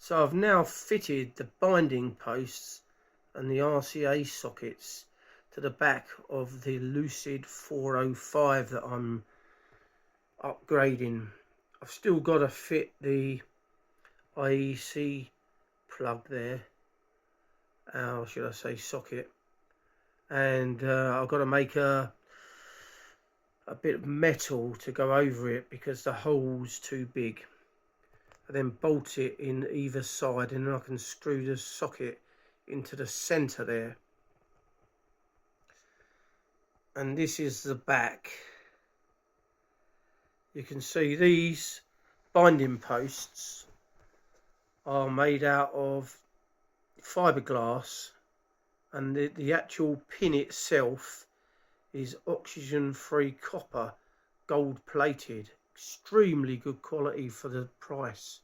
So I've now fitted the binding posts and the RCA sockets to the back of the Lucid 405 that I'm upgrading. I've still got to fit the IEC plug there, or should I say socket, and I've got to make a bit of metal to go over it because the hole's too big. I then bolt it in either side, and then I can screw the socket into the center there. And this is the back. You can see these binding posts are made out of fiberglass, and the actual pin itself is oxygen free copper, gold plated, extremely good quality for the price.